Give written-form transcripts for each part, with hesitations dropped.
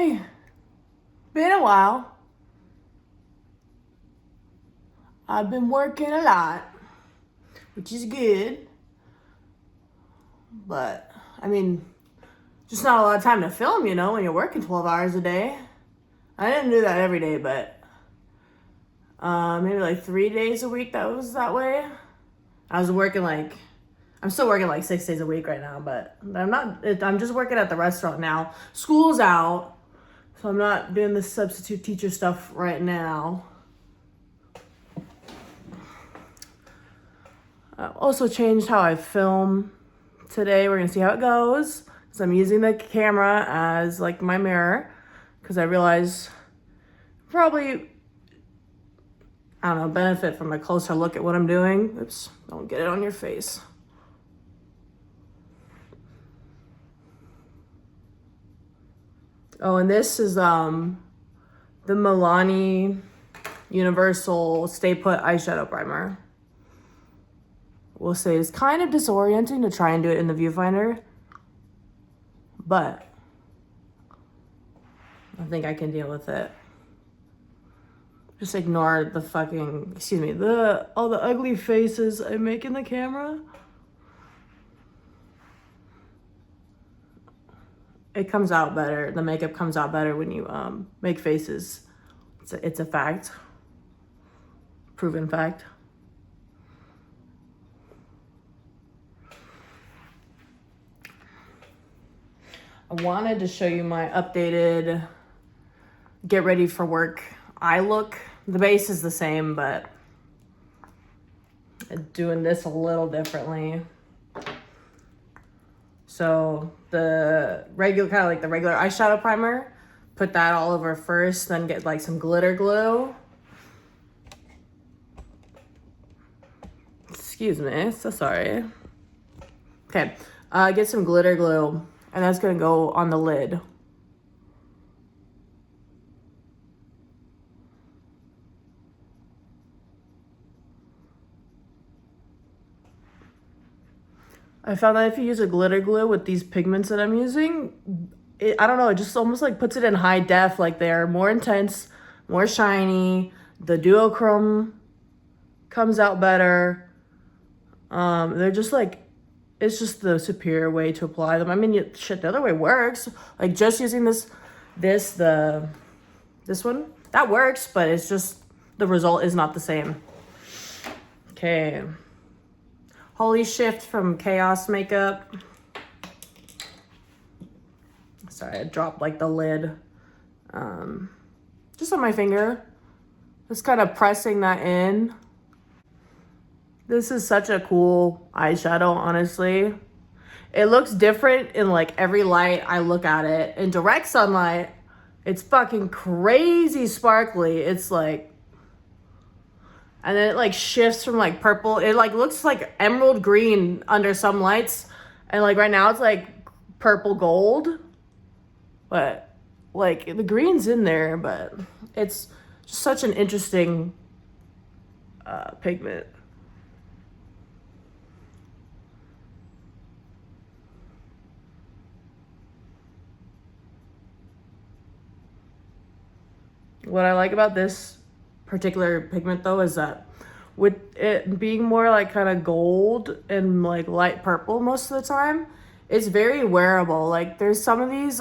Hey, been a while. I've been working a lot, which is good. But, I mean, just not a lot of time to film, when you're working 12 hours a day. I didn't do that every day, but maybe like 3 days a week that was that way. I'm still working like 6 days a week right now, but I'm just working at the restaurant now. School's out, so I'm not doing the substitute teacher stuff right now. I also changed how I film today. We're gonna see how it goes. So I'm using the camera as like my mirror because I realize probably, I don't know, benefit from a closer look at what I'm doing. Oops, don't get it on your face. Oh, and this is the Milani Universal Stay Put eyeshadow primer. We'll say it's kind of disorienting to try and do it in the viewfinder, but I think I can deal with it. Just ignore the all the ugly faces I make in the camera. It comes out better. The makeup comes out better when you make faces. It's a fact. Proven fact. I wanted to show you my updated get ready for work eye look. The base is the same, but doing this a little differently. So the regular eyeshadow primer, put that all over first, then get like some glitter glue. Excuse me, so sorry. Okay, get some glitter glue, and that's gonna go on the lid. I found that if you use a glitter glue with these pigments that I'm using, I don't know, it just almost like puts it in high def, like they're more intense, more shiny. The duochrome comes out better. They're just like, it's just the superior way to apply them. I mean, the other way works. Like just using this one, that works, but it's just, the result is not the same. Okay. Holy Shift from Chaos Makeup. Sorry, I dropped like the lid. Just on my finger. Just kind of pressing that in. This is such a cool eyeshadow, honestly. It looks different in like every light I look at it. In direct sunlight, it's fucking crazy sparkly. It's like, and then it like shifts from like purple. It like looks like emerald green under some lights. And like right now it's like purple gold. But like the green's in there, but it's just such an interesting pigment. What I like about this particular pigment though is that with it being more like kind of gold and like light purple most of the time, it's very wearable. Like there's some of these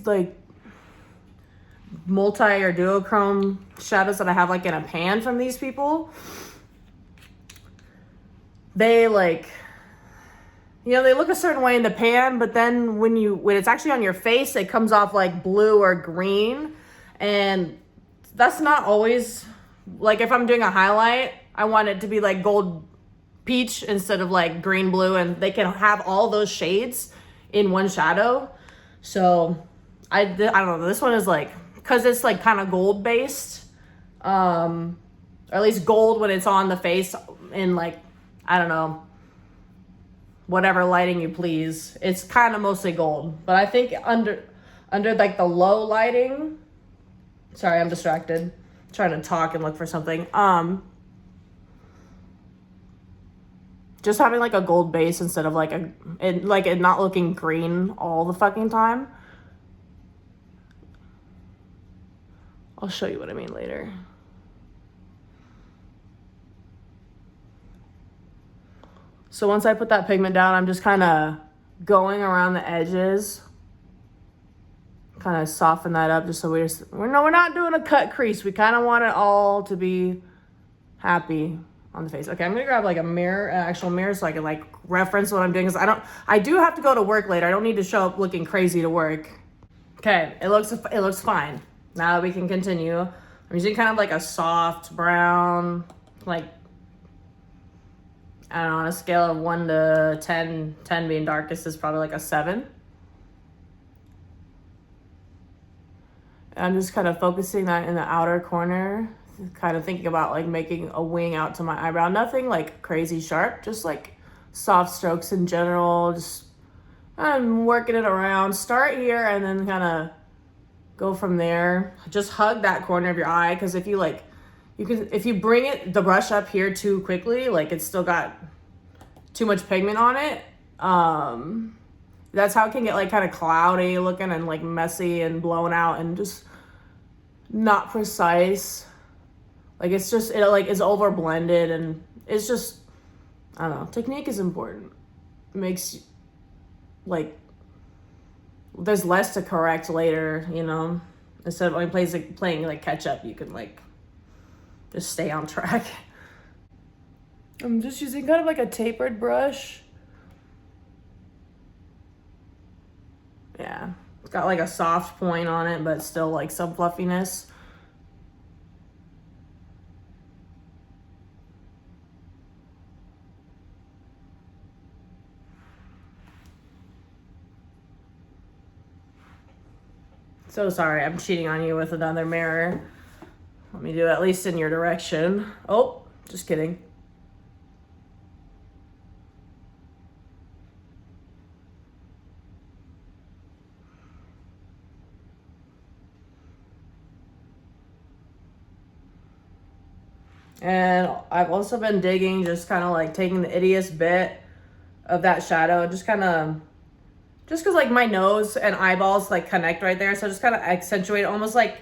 like multi or duochrome shadows that I have like in a pan from these people. They like, they look a certain way in the pan, but then when it's actually on your face, it comes off like blue or green. And that's not always, like if I'm doing a highlight, I want it to be like gold peach instead of like green blue, and they can have all those shades in one shadow. So I don't know, this one is like, because it's like kind of gold based, or at least gold when it's on the face in like, I don't know, whatever lighting you please. It's kind of mostly gold, but I think under like the low lighting, sorry, I'm distracted, I'm trying to talk and look for something. just having like a gold base instead of like it not looking green all the fucking time. I'll show you what I mean later. So once I put that pigment down, I'm just kind of going around the edges, kind of soften that up just so we're not doing a cut crease. We kind of want it all to be happy on the face. Okay, I'm gonna grab like a mirror, an actual mirror, so I can like reference what I'm doing, because I do have to go to work later. I don't need to show up looking crazy to work. Okay, it looks fine. Now we can continue. I'm using kind of like a soft brown, like, I don't know, on a scale of 1 to 10, 10 being darkest is probably like a 7. And I'm just kind of focusing that in the outer corner, kind of thinking about like making a wing out to my eyebrow. Nothing like crazy sharp, just like soft strokes in general. Just I'm working it around. Start here and then kind of go from there. Just hug that corner of your eye, because if you like, if you bring the brush up here too quickly, like it's still got too much pigment on it. That's how it can get like kind of cloudy looking and like messy and blown out and just not precise. Like it's just, it like is over blended, and it's just, I don't know, technique is important. It makes like, there's less to correct later, you know, instead of playing like catch up, you can like just stay on track. I'm just using kind of like a tapered brush. Yeah, it's got like a soft point on it, but still like some fluffiness. So sorry, I'm cheating on you with another mirror. Let me do it at least in your direction. Oh, just kidding. And I've also been digging, just kind of like taking the ittiest bit of that shadow, just because like my nose and eyeballs like connect right there, so just kind of accentuate almost like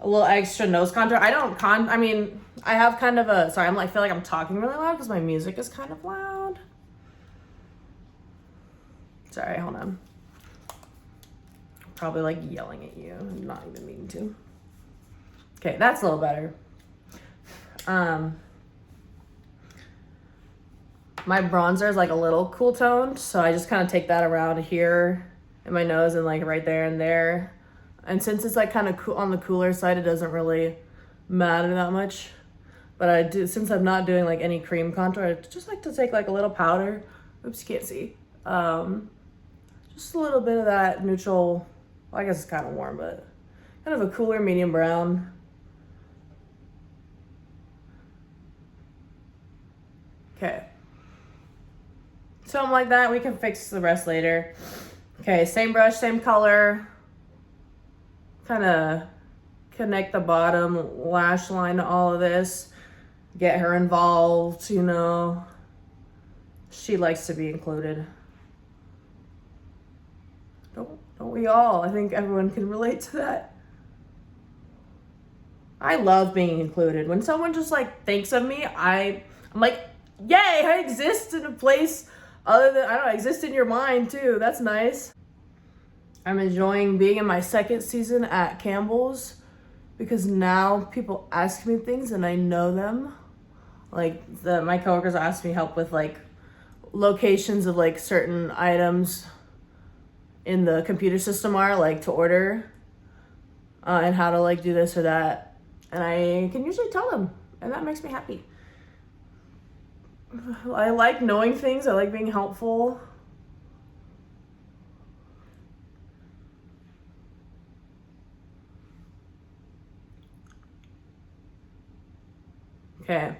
a little extra nose contour. I mean, I have kind of a, sorry, I feel like I'm talking really loud because my music is kind of loud. Sorry, hold on. Probably like yelling at you, I'm not even meaning to. Okay, that's a little better. My bronzer is like a little cool toned, so I just kind of take that around here in my nose and like right there and there. And since it's like kind of cool on the cooler side, it doesn't really matter that much. But I do, since I'm not doing like any cream contour, I just like to take like a little powder. Oops, you can't see. Just a little bit of that neutral, well, I guess it's kind of warm, but kind of a cooler medium brown. Okay. Something like that. We can fix the rest later. Okay, same brush, same color. Kind of connect the bottom lash line to all of this. Get her involved, you know. She likes to be included. Don't we all? I think everyone can relate to that. I love being included. When someone just like thinks of me, I'm like, yay, I exist in a place other than, I don't know, I exist in your mind too. That's nice. I'm enjoying being in my second season at Campbell's because now people ask me things and I know them. Like my coworkers ask me help with like locations of like certain items in the computer system are like to order and how to like do this or that. And I can usually tell them, and that makes me happy. I like knowing things. I like being helpful. Okay.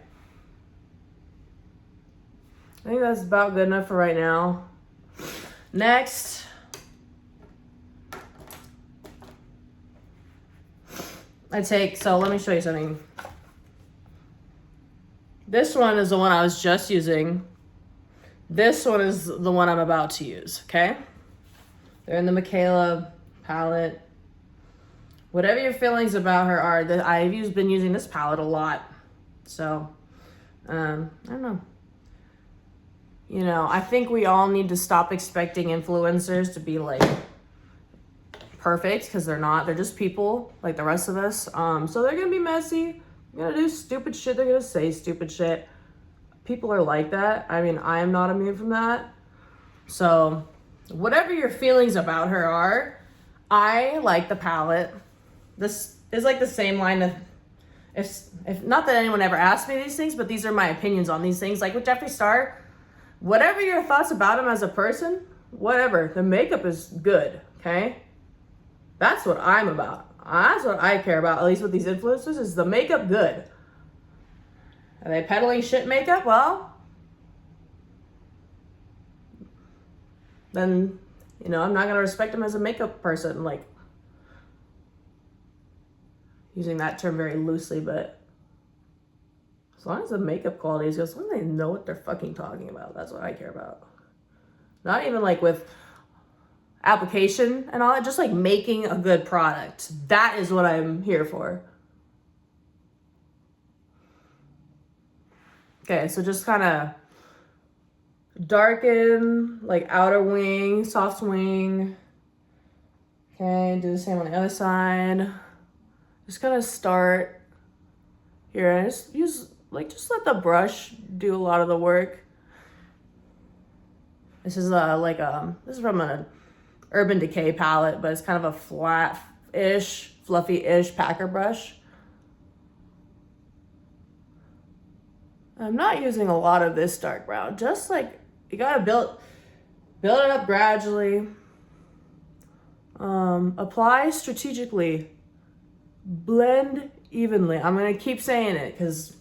I think that's about good enough for right now. Next, so let me show you something. This one is the one I was just using. This one is the one I'm about to use, okay? They're in the Michaela palette. Whatever your feelings about her are, that I've been using this palette a lot. So, I don't know. You know, I think we all need to stop expecting influencers to be like perfect, because they're not. They're just people like the rest of us. So they're gonna be messy. They're gonna do stupid shit. They're gonna say stupid shit. People are like that. I mean, I am not immune from that. So whatever your feelings about her are, I like the palette. This is like the same line of, if not that anyone ever asked me these things, but these are my opinions on these things. Like with Jeffree Star, whatever your thoughts about him as a person, whatever, the makeup is good, okay? That's what I'm about. That's what I care about, at least with these influencers, is the makeup good. Are they peddling shit makeup? Well, then, you know, I'm not gonna respect them as a makeup person, like, using that term very loosely, but as long as the makeup quality is good, as long as they know what they're fucking talking about, that's what I care about. Not even like with application and all that, just like making a good product. That is what I'm here for. Okay, so just kind of darken, like outer wing, soft wing. Okay, do the same on the other side. Just gonna start here and just use, like, just let the brush do a lot of the work. This is this is from an Urban Decay palette, but it's kind of a flat-ish, fluffy-ish packer brush. I'm not using a lot of this dark brown, just like, you gotta build it up gradually. Apply strategically. Blend evenly. I'm gonna keep saying it because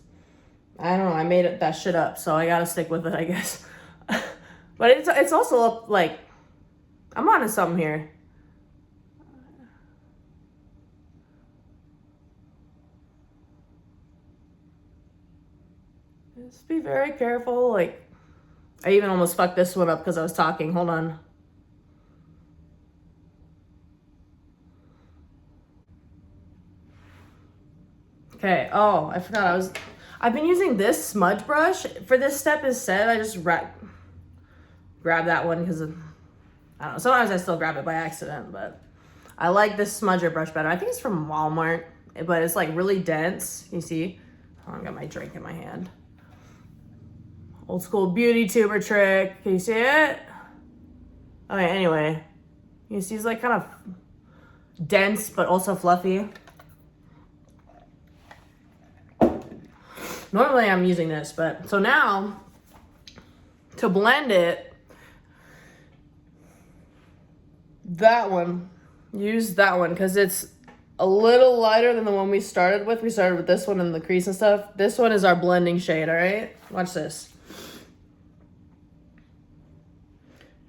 I don't know, I made that shit up, so I gotta stick with it, I guess. But it's also like, I'm onto something here. Just be very careful. Like, I even almost fucked this one up because I was talking. Hold on. Okay. Oh, I forgot. I've been using this smudge brush for this step instead. I just grab that one because I don't know. Sometimes I still grab it by accident, but I like this smudger brush better. I think it's from Walmart, but it's like really dense. You see? Oh, I got my drink in my hand. Old school beauty tuber trick. Can you see it? Okay, anyway. You see it's like kind of dense, but also fluffy. Normally I'm using this, but so now to blend it, use that one because it's a little lighter than the one we started with. We started with this one and the crease and stuff. This one is our blending shade, all right? Watch this.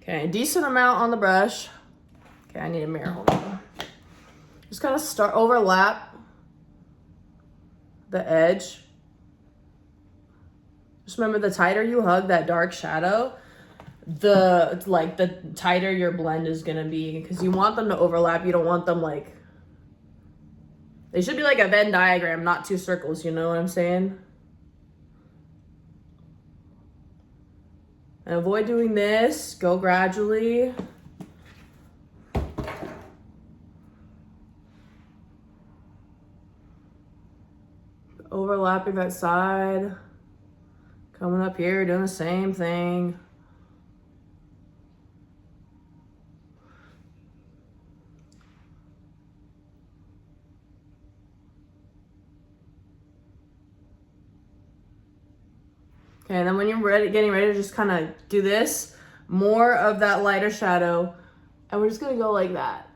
Okay, decent amount on the brush. Okay, I need a mirror, hold on. Just kind of overlap the edge. Just remember, the tighter you hug that dark shadow, the tighter your blend is gonna be, because you want them to overlap. You don't want them like, they should be like a Venn diagram, not two circles, you know what I'm saying? And avoid doing this, go gradually. Overlapping that side. Coming up here, doing the same thing. Okay, and then when you're getting ready to just kind of do this, more of that lighter shadow, and we're just gonna go like that.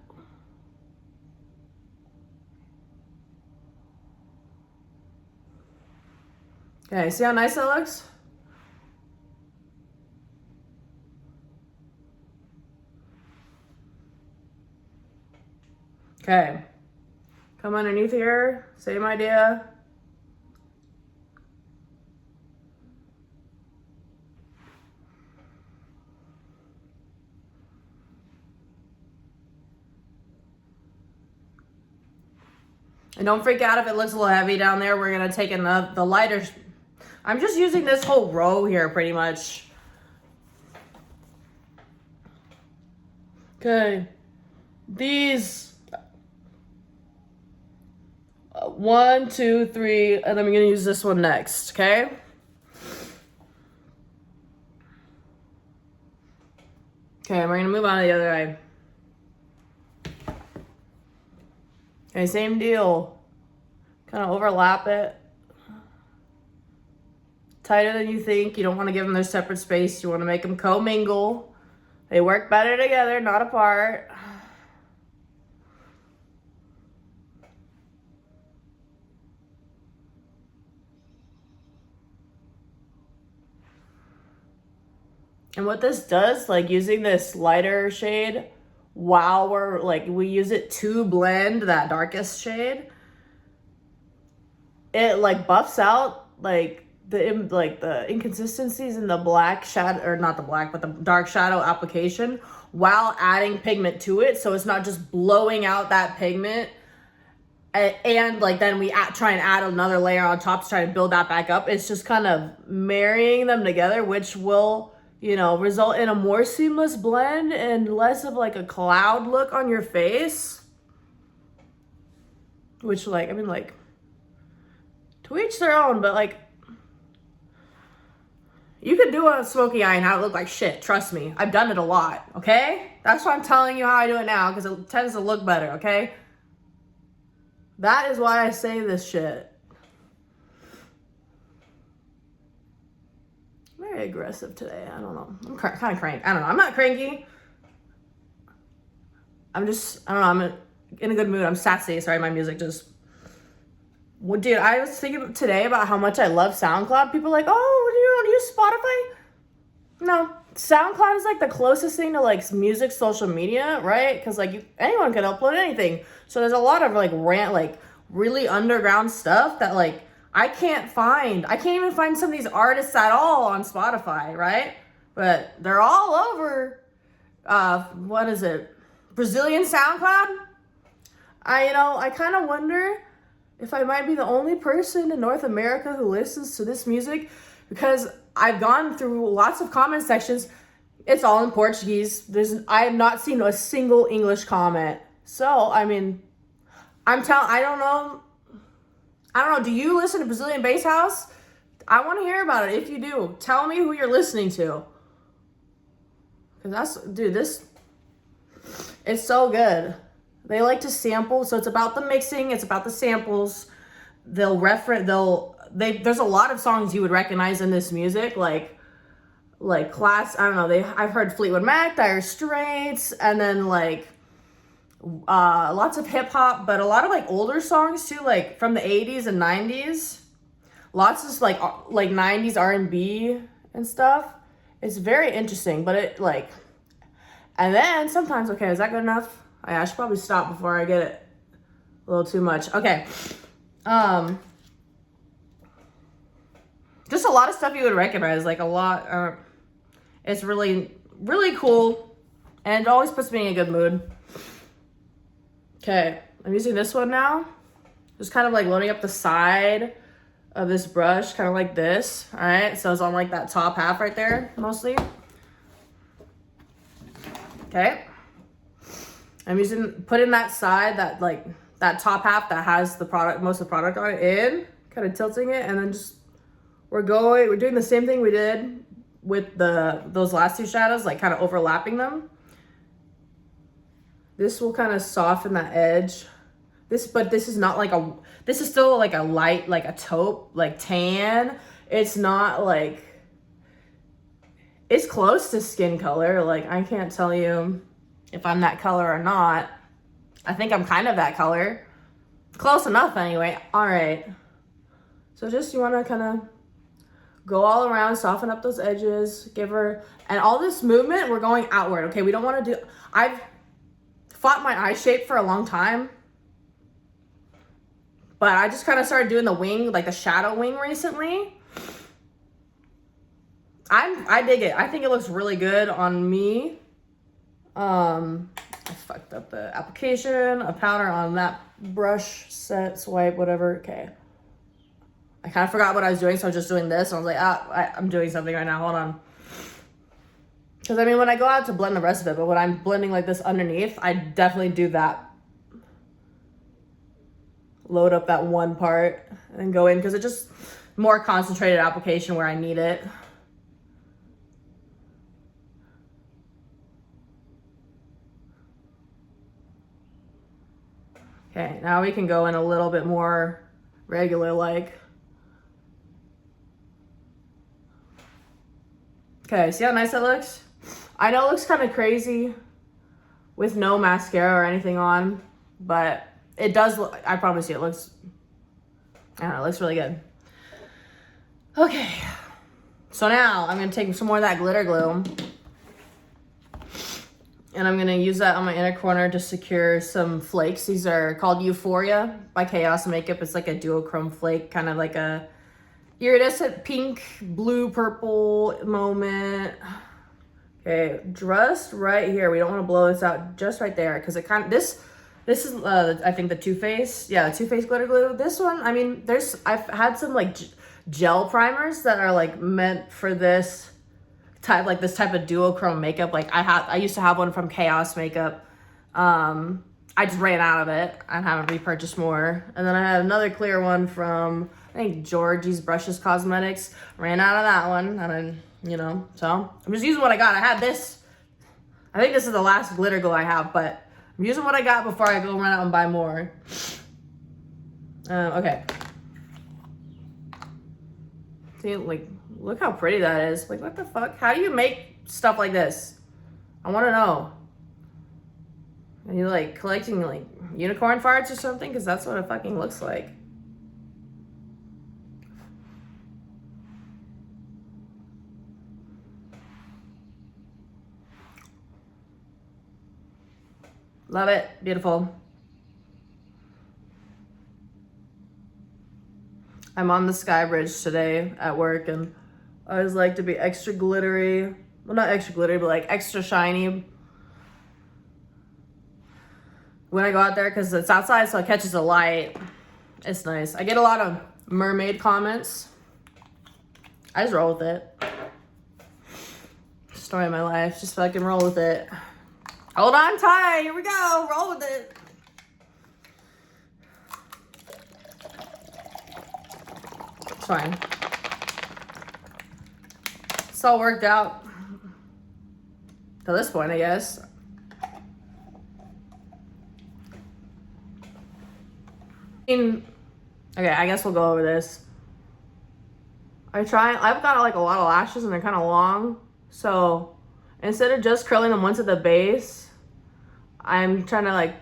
Okay, see how nice that looks? Okay, come underneath here, same idea. And don't freak out if it looks a little heavy down there. We're going to take in the lighter. I'm just using this whole row here pretty much. Okay. These 1, 2, 3, and then I'm going to use this one next, okay? Okay, we're going to move on to the other eye. Okay, same deal. Kind of overlap it. Tighter than you think. You don't want to give them their separate space. You want to make them co-mingle. They work better together, not apart. And what this does, like using this lighter shade while we use it to blend that darkest shade, it like buffs out like the inconsistencies in the black shadow, or not the black, but the dark shadow application while adding pigment to it. So it's not just blowing out that pigment and like then we try and add another layer on top to try to build that back up. It's just kind of marrying them together, which will, you know, result in a more seamless blend and less of like a cloud look on your face. Which like, I mean, like, to each their own, but like, you could do a smoky eye and have it look like shit. Trust me. I've done it a lot, okay? That's why I'm telling you how I do it now, because it tends to look better, okay? That is why I say this shit. Very aggressive today. I don't know. I'm kind of cranky. I don't know. I'm not cranky. I'm just, I don't know. I'm in a good mood. I'm sassy. Sorry, my music just... Well, dude, I was thinking today about how much I love SoundCloud. People are like, oh, you don't use Spotify? No. SoundCloud is like the closest thing to like music social media, right? Because like anyone can upload anything. So there's a lot of like really underground stuff that like I can't find. I can't even find some of these artists at all on Spotify, right? But they're all over, what is it? Brazilian SoundCloud? I kind of wonder if I might be the only person in North America who listens to this music, because I've gone through lots of comment sections. It's all in Portuguese. I have not seen a single English comment. So, I mean, I don't know. Do you listen to Brazilian Bass House? I want to hear about it. If you do, tell me who you're listening to. Cause it's so good. They like to sample, so it's about the mixing, it's about the samples. There's a lot of songs you would recognize in this music, like class. I don't know. I've heard Fleetwood Mac, Dire Straits, and then like lots of hip hop, but a lot of like older songs too, like from the 80s and 90s. Lots of like 90s R&B and stuff. It's very interesting, but it like, and then sometimes, okay, is that good enough? I should probably stop before I get it a little too much. Okay. Just a lot of stuff you would recognize, like a lot. It's really, really cool. And it always puts me in a good mood. Okay. I'm using this one now. Just kind of like loading up the side of this brush, kind of like this. All right. So it's on like that top half right there, mostly. Okay. I'm putting that side, that top half that has most of the product on it in, kind of tilting it, and then we're doing the same thing we did with those last two shadows, like kind of overlapping them. This will kind of soften that edge. But this is not this is still like a light, like a taupe, like tan. It's not like, it's close to skin color. Like I can't tell you if I'm that color or not. I think I'm kind of that color. Close enough anyway. All right. So you want to kind of go all around, soften up those edges, and all this movement, we're going outward. Okay, we don't want to I've fought my eye shape for a long time, but I just kind of started doing the wing, like the shadow wing recently. I dig it. I think it looks really good on me. If fucked up the application, a powder on that brush set, swipe, whatever. Okay. I kind of forgot what I was doing, so I was just doing this. And I was like, I'm doing something right now. Hold on. Because, I mean, when I go out to blend the rest of it, but when I'm blending like this underneath, I definitely do that. Load up that one part and go in, because it's just more concentrated application where I need it. Okay, now we can go in a little bit more regular like. Okay, see how nice that looks? I know it looks kind of crazy with no mascara or anything on, but it does look, I promise you, it looks, I don't know, it looks really good. Okay, so now I'm gonna take some more of that glitter glue and I'm gonna use that on my inner corner to secure some flakes. These are called Euphoria by Chaos Makeup. It's like a duochrome flake, kind of like a iridescent pink, blue, purple moment. Okay, just right here. We don't want to blow this out, just right there, because it kind of, this is I think the Too Faced, yeah, the Too Faced glitter glue. This one, I mean, I've had some like gel primers that are like meant for this type, like this type of duochrome makeup. Like I used to have one from Chaos Makeup. I just ran out of it. I haven't repurchased more. And then I had another clear one from, I think, Georgie's Brushes Cosmetics. Ran out of that one. And then, you know, so I'm just using what I got. I had this. I think this is the last glitter glue I have, but I'm using what I got before I go run out and buy more. Okay. See, like, look how pretty that is. Like, what the fuck? How do you make stuff like this? I want to know. Are you like collecting like unicorn farts or something? Because that's what it fucking looks like. Love it. Beautiful. I'm on the Sky Bridge today at work, and I always like to be extra glittery. Well, not extra glittery, but like extra shiny when I go out there, because it's outside, so it catches the light. It's nice. I get a lot of mermaid comments. I just roll with it. Story of my life. Just fucking roll with it. Hold on tight. Here we go. Roll with it. It's fine. It's all worked out to this point, I guess. Okay, I guess we'll go over this. I've got like a lot of lashes and they're kind of long. So instead of just curling them once at the base, I'm trying to like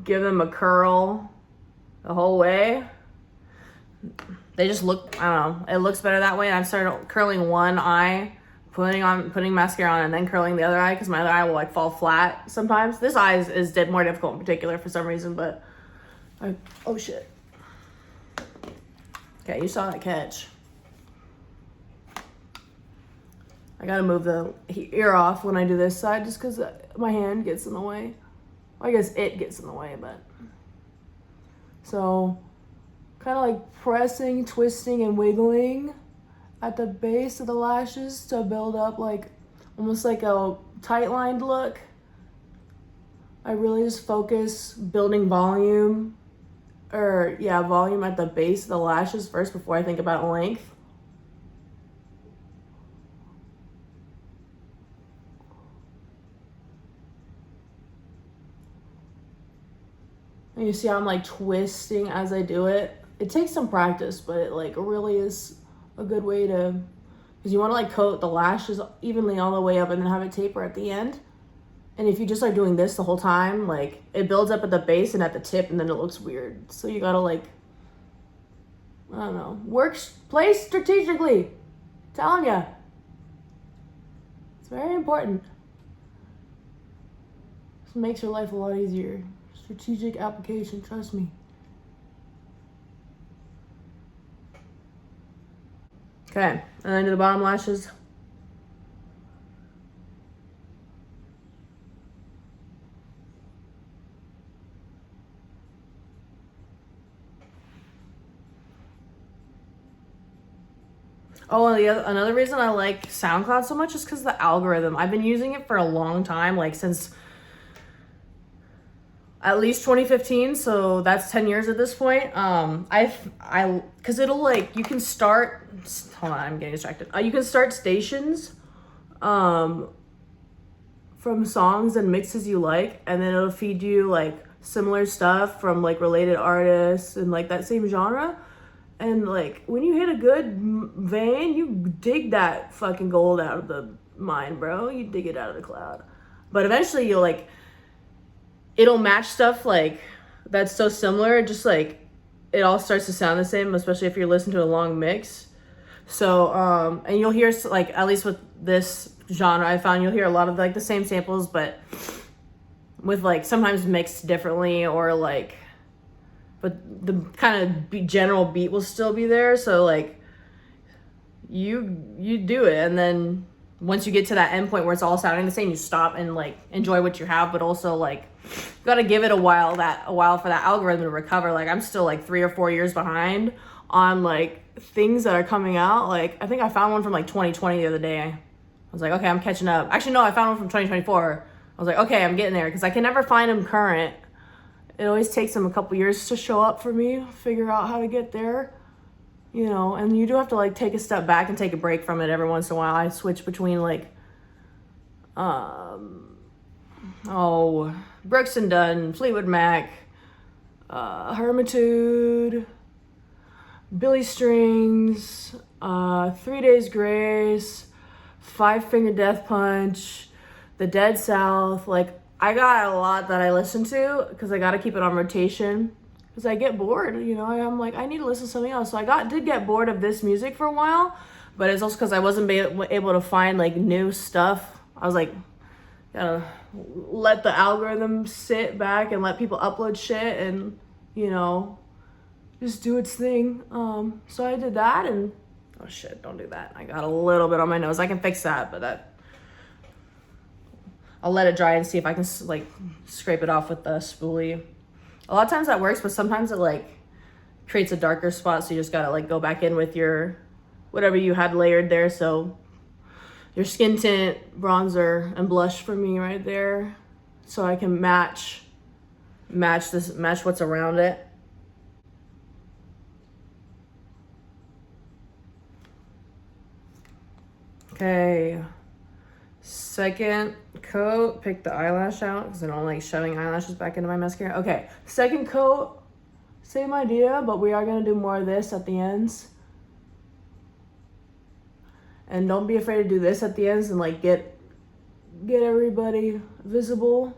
give them a curl the whole way. They just look, I don't know, it looks better that way. And I've started curling one eye, putting mascara on, and then curling the other eye, because my other eye will like fall flat sometimes. This eye is more difficult in particular for some reason, but oh shit. Okay, you saw that catch. I gotta move the ear off when I do this side, just because my hand gets in the way. Well, I guess it gets in the way, but. So, kind of like pressing, twisting, and wiggling at the base of the lashes to build up like, almost like a tight lined look. I really just focus building volume, volume at the base of the lashes first before I think about length. And you see how I'm like twisting as I do it. It takes some practice, but it like really is a good way to, because you want to like coat the lashes evenly all the way up and then have it taper at the end. And if you just are doing this the whole time, like it builds up at the base and at the tip, and then it looks weird. So you gotta like, I don't know, play strategically. Telling ya. It's very important. This makes your life a lot easier. Strategic application, trust me. Okay, and then to the bottom lashes. Oh, and another reason I like SoundCloud so much is because the algorithm. I've been using it for a long time, like since at least 2015, so that's 10 years at this point. Because it'll like, you can start, hold on, I'm getting distracted. You can start stations from songs and mixes you like, and then it'll feed you like similar stuff from like related artists and like that same genre. And like when you hit a good vein, you dig that fucking gold out of the mine, bro. You dig it out of the cloud. But eventually you'll like, it'll match stuff like that's so similar, just like it all starts to sound the same, especially if you're listening to a long mix. So and you'll hear, like, at least with this genre, I found you'll hear a lot of like the same samples, but with like sometimes mixed differently, or like, but the kind of general beat will still be there. So like you do it, and then once you get to that end point where it's all sounding the same, you stop and like enjoy what you have, but also like you gotta give it a while for that algorithm to recover. Like I'm still like 3 or 4 years behind on like things that are coming out. Like I think I found one from like 2020 the other day. I was like, okay, I'm catching up. Actually, no, I found one from 2024. I was like, okay, I'm getting there, because I can never find them current. It always takes them a couple years to show up for me, figure out how to get there, you know, and you do have to like take a step back and take a break from it every once in a while. I switch between like, Brooks and Dunn, Fleetwood Mac, Hermitude, Billy Strings, 3 Days Grace, Five Finger Death Punch, The Dead South. Like I got a lot that I listen to because I got to keep it on rotation, because I get bored, you know. I'm like, I need to listen to something else. So did get bored of this music for a while, but it's also because I wasn't able to find like new stuff. I was like, gotta let the algorithm sit back and let people upload shit and, you know, just do its thing. So I did that, and oh shit, don't do that. I got a little bit on my nose. I can fix that, but I'll let it dry and see if I can like scrape it off with the spoolie. A lot of times that works, but sometimes it like creates a darker spot, so you just gotta like go back in with your whatever you had layered there. So your skin tint, bronzer, and blush for me right there, so I can match what's around it. Okay, second coat, pick the eyelash out because I don't like shoving eyelashes back into my mascara. Okay, second coat, same idea, but we are gonna do more of this at the ends. And don't be afraid to do this at the ends and like get everybody visible.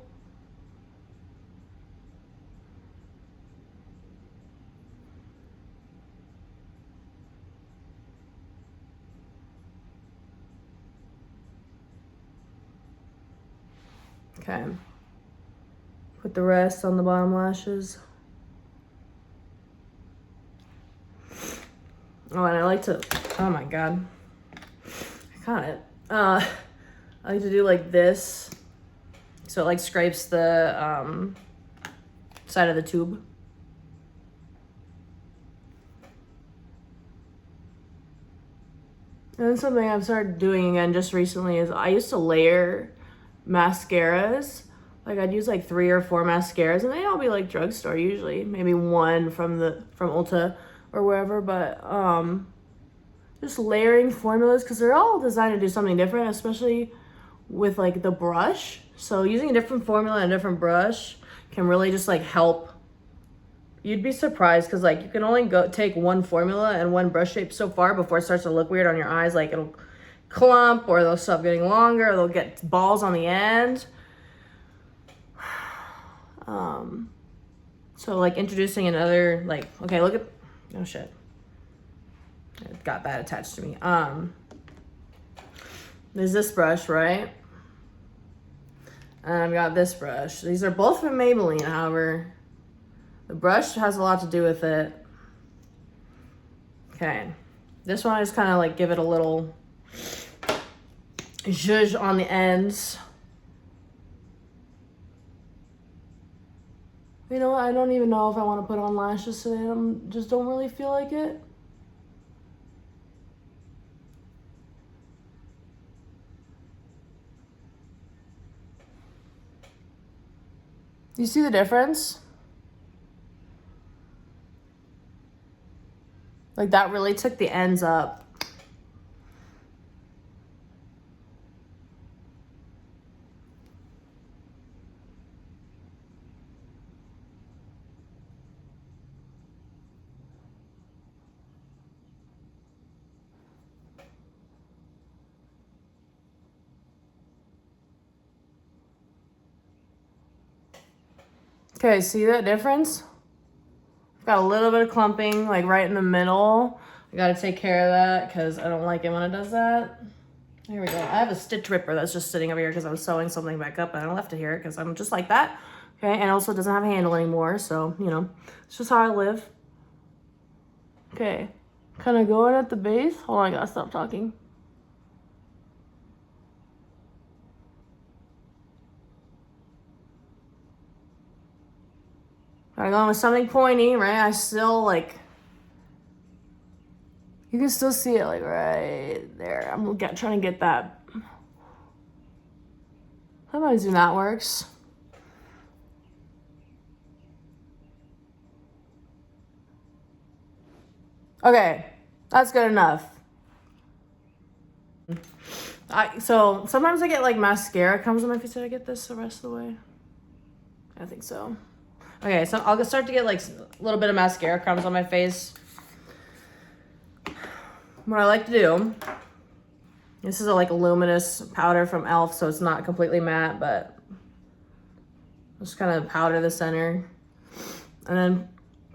Okay. Put the rest on the bottom lashes. Oh, and I like to, oh my God. I got it. I like to do like this, so it like scrapes the side of the tube. And then something I've started doing again just recently is I used to layer mascaras. Like I'd use like 3 or 4 mascaras, and they'd all be like drugstore usually, maybe one from Ulta or wherever, but just layering formulas, because they're all designed to do something different, especially with like the brush. So using a different formula and a different brush can really just like help. You'd be surprised, because like you can only take one formula and one brush shape so far before it starts to look weird on your eyes. Like it'll clump, or they'll stop getting longer, or they'll get balls on the end. So like introducing another, like, okay, look at, oh shit, it got that attached to me. There's this brush, right? And I've got this brush. These are both from Maybelline, however, the brush has a lot to do with it. Okay, this one I just kind of like give it a little zhuzh on the ends. You know what? I don't even know if I want to put on lashes today. I just don't really feel like it. You see the difference? Like that really took the ends up. Okay, see that difference? Got a little bit of clumping like right in the middle. I gotta take care of that because I don't like it when it does that. Here we go. I have a stitch ripper that's just sitting over here because I was sewing something back up and I left it here because I'm just like that. Okay, and also it doesn't have a handle anymore, so you know, it's just how I live. Okay, kind of going at the base. Hold on, I gotta stop talking. I'm going with something pointy, right? I still like, you can still see it like right there. I'm trying to get that. How about zoom that works? Okay, that's good enough. So sometimes I get like mascara comes on my face. Did I get this the rest of the way? I think so. Okay, so I'll start to get like a little bit of mascara crumbs on my face. What I like to do, this is like a luminous powder from e.l.f., so it's not completely matte, but just kind of powder the center and then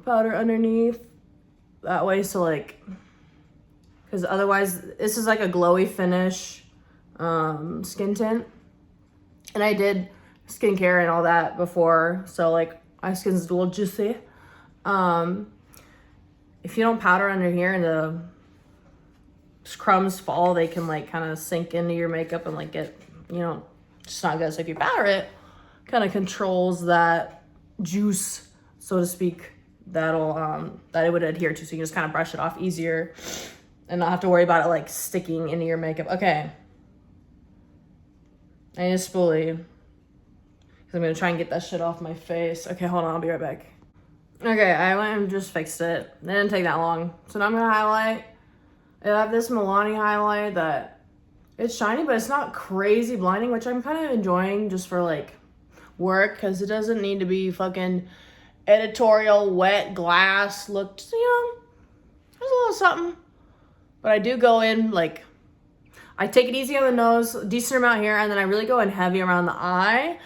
powder underneath that way. So like, because otherwise this is like a glowy finish skin tint, and I did skincare and all that before, so like my skin's a little juicy. If you don't powder under here and the crumbs fall, they can like kind of sink into your makeup and like get, you know, just not good. So if you powder it, kind of controls that juice, so to speak, that'll that it would adhere to, so you can just kind of brush it off easier and not have to worry about it like sticking into your makeup. Okay, I need a spoolie. I'm gonna try and get that shit off my face. Okay, hold on, I'll be right back. Okay, I went and just fixed it. It didn't take that long. So now I'm gonna highlight. I have this Milani highlight that it's shiny, but it's not crazy blinding, which I'm kind of enjoying just for like work, because it doesn't need to be fucking editorial wet glass look. Just, you know, there's a little something. But I do go in like, I take it easy on the nose, decent amount here, and then I really go in heavy around the eye.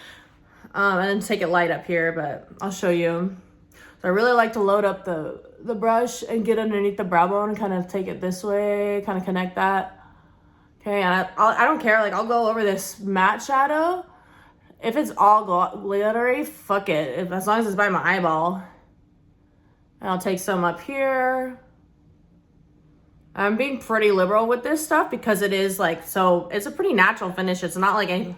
And then take it light up here, but I'll show you. So I really like to load up the brush and get underneath the brow bone and kind of take it this way, kind of connect that. Okay, and I don't care, like I'll go over this matte shadow. If it's all glittery, fuck it, as long as it's by my eyeball. And I'll take some up here. I'm being pretty liberal with this stuff because it is like, so it's a pretty natural finish. It's not like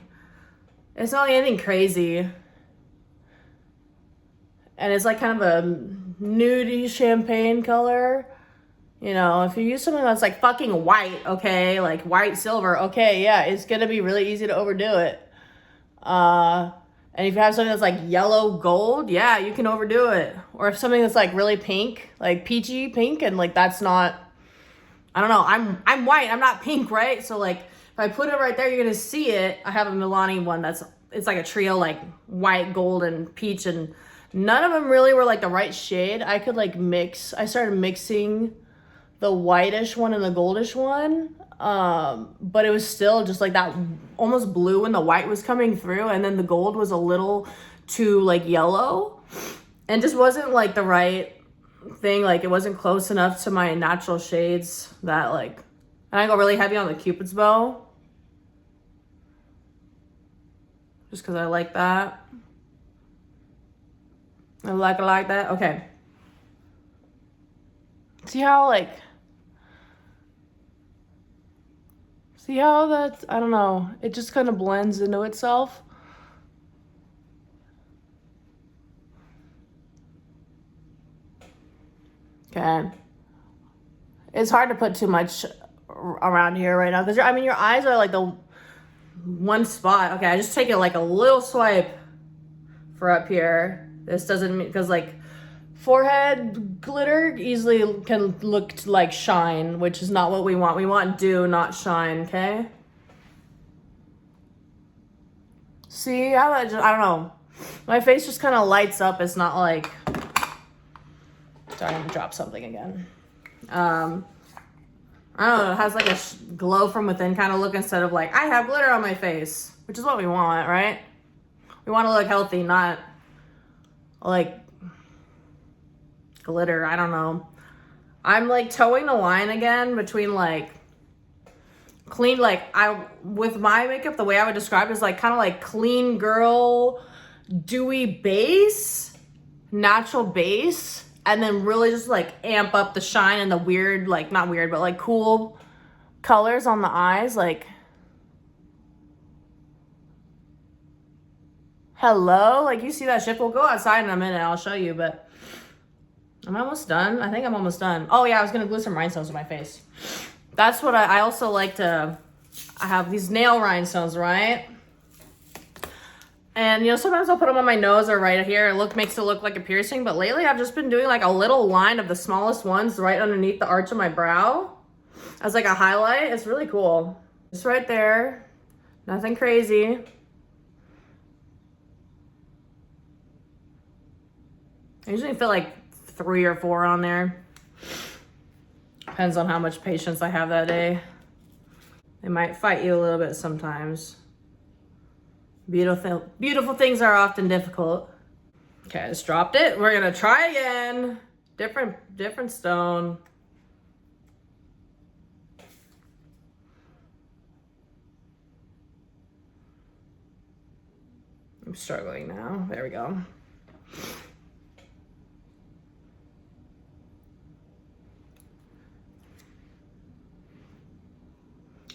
it's not like anything crazy. And it's like kind of a nudie champagne color. You know, if you use something that's like fucking white, okay, like white silver, okay, yeah, it's gonna be really easy to overdo it. And if you have something that's like yellow gold, yeah, you can overdo it. Or if something that's like really pink, like peachy pink, and like that's not, I don't know, I'm white, I'm not pink, right? So like, if I put it right there, you're gonna see it. I have a Milani one it's like a trio, like white, gold, and peach, and none of them really were like the right shade. I could like mix, I started mixing the whitish one and the goldish one, but it was still just like that almost blue when the white was coming through, and then the gold was a little too like yellow, and just wasn't like the right thing. Like it wasn't close enough to my natural shades that like, and I go really heavy on the Cupid's bow just because I like that. I like that. Okay. See how that's, I don't know, it just kind of blends into itself. Okay. It's hard to put too much around here right now because I mean your eyes are like the one spot. Okay, I just take it like a little swipe for up here. This doesn't mean, because like forehead glitter easily can look like shine, which is not what we want. We want dew, not shine, okay? See, I don't know. My face just kind of lights up. It's not like, sorry, I'm gonna drop something again. I don't know, it has like a glow from within kind of look instead of like, I have glitter on my face, which is what we want, right? We want to look healthy, not like glitter. I don't know. I'm like towing the line again between like clean, like with my makeup, the way I would describe it is like kind of like clean girl, dewy base, natural base, and then really just like amp up the shine and the weird, like not weird, but like cool colors on the eyes. Like, hello, like you see that shit? We'll go outside in a minute, I'll show you, but I'm almost done. I think I'm almost done. Oh yeah, I was gonna glue some rhinestones to my face. That's what I also like to, I have these nail rhinestones, right? And you know, sometimes I'll put them on my nose or right here. It makes it look like a piercing, but lately I've just been doing like a little line of the smallest ones right underneath the arch of my brow as like a highlight. It's really cool. Just right there. Nothing crazy. I usually fit like 3 or 4 on there. Depends on how much patience I have that day. They might fight you a little bit sometimes. Beautiful things are often difficult. Okay, I just dropped it. We're gonna try again. Different stone. I'm struggling now. There we go.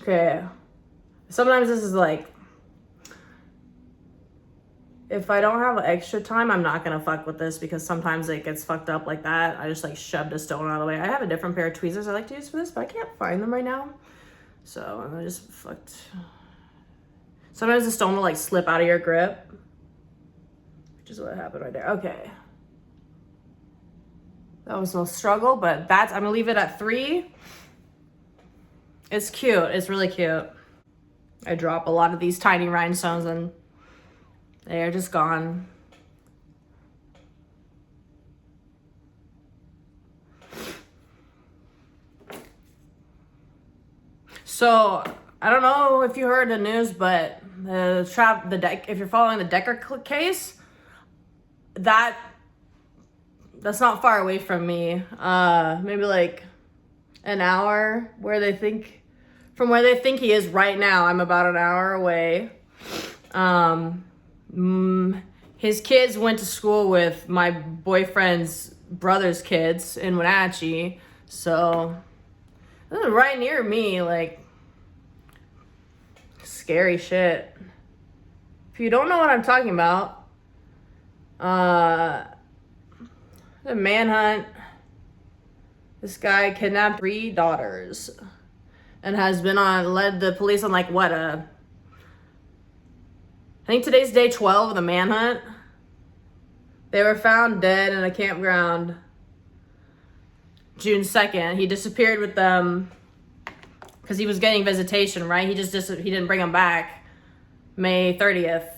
Okay. Sometimes this is like, if I don't have extra time, I'm not gonna fuck with this because sometimes it gets fucked up like that. I just like shoved a stone out of the way. I have a different pair of tweezers I like to use for this, but I can't find them right now. So I just fucked. Sometimes the stone will like slip out of your grip, which is what happened right there. Okay. That was a struggle, but I'm gonna leave it at 3. It's cute, it's really cute. I drop a lot of these tiny rhinestones and they're just gone. So I don't know if you heard the news, but if you're following the Decker case, that's not far away from me. Maybe like an hour from where they think he is right now. I'm about an hour away. His kids went to school with my boyfriend's brother's kids in Wenatchee, so this is right near me. Like, scary shit. If you don't know what I'm talking about, the manhunt. This guy kidnapped 3 daughters and has been led the police on like what I think today's day 12 of the manhunt. They were found dead in a campground June 2nd. He disappeared with them because he was getting visitation, right? He didn't bring them back. May 30th.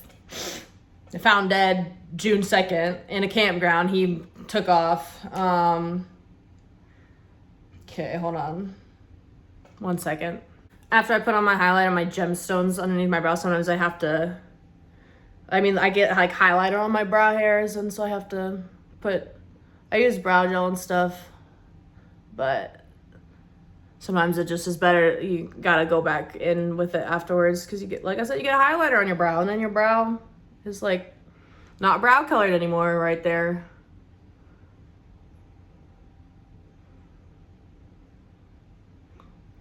They found dead June 2nd in a campground. He took off. Okay, hold on. 1 second. After I put on my highlight and my gemstones underneath my brow, sometimes I get like highlighter on my brow hairs, and so I have to I use brow gel and stuff, but sometimes it just is better. You gotta go back in with it afterwards because you get, like I said, you get a highlighter on your brow, and then your brow is like not brow colored anymore right there.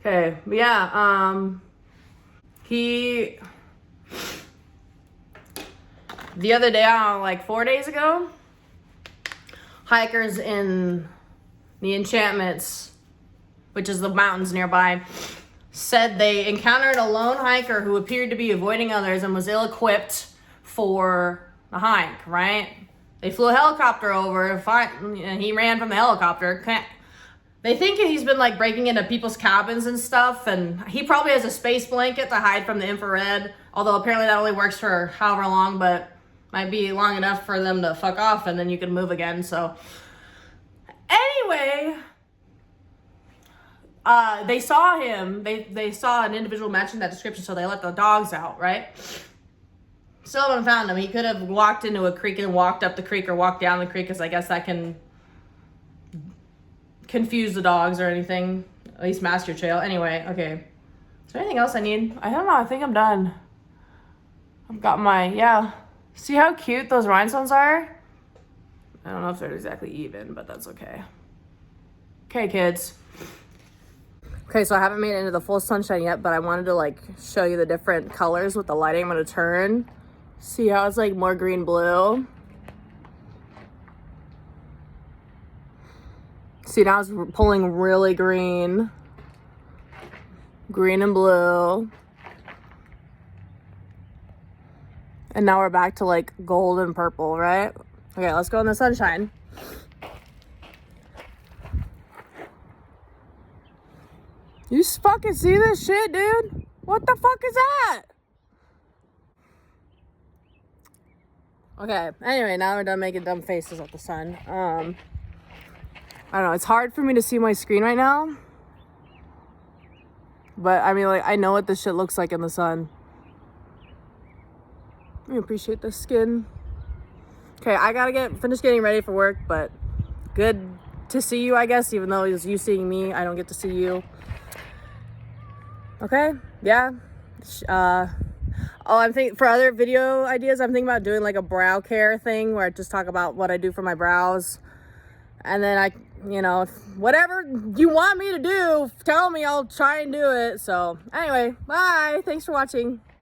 Okay, but yeah, the other day, like 4 days ago, hikers in the Enchantments, which is the mountains nearby, said they encountered a lone hiker who appeared to be avoiding others and was ill-equipped for a hike, right? They flew a helicopter over to find, and he ran from the helicopter. They think he's been like breaking into people's cabins and stuff, and he probably has a space blanket to hide from the infrared, although apparently that only works for however long, but might be long enough for them to fuck off and then you can move again. So anyway, they saw him, they saw an individual matching that description, so they let the dogs out, right? Still haven't found him. He could have walked into a creek and walked up the creek or walked down the creek, because I guess that can confuse the dogs or anything. At least mask your trail. Anyway, okay. Is there anything else I need? I don't know. I think I'm done. I've got my, yeah. See how cute those rhinestones are? I don't know if they're exactly even, but that's okay. Okay, kids. Okay, so I haven't made it into the full sunshine yet, but I wanted to like show you the different colors with the lighting. I'm gonna turn. See how it's like more green blue? See, now it's pulling really green. Green and blue. And now we're back to like gold and purple, right? Okay, let's go in the sunshine. You fucking see this shit, dude? What the fuck is that? Okay, anyway, now we're done making dumb faces at the sun. I don't know, it's hard for me to see my screen right now. But I mean, like, I know what this shit looks like in the sun. I appreciate the skin. Okay, I gotta finish getting ready for work, but good to see you, I guess, even though it's you seeing me, I don't get to see you. Okay, yeah. I'm thinking for other video ideas, I'm thinking about doing like a brow care thing where I just talk about what I do for my brows. And then whatever you want me to do, tell me, I'll try and do it. So anyway, bye. Thanks for watching.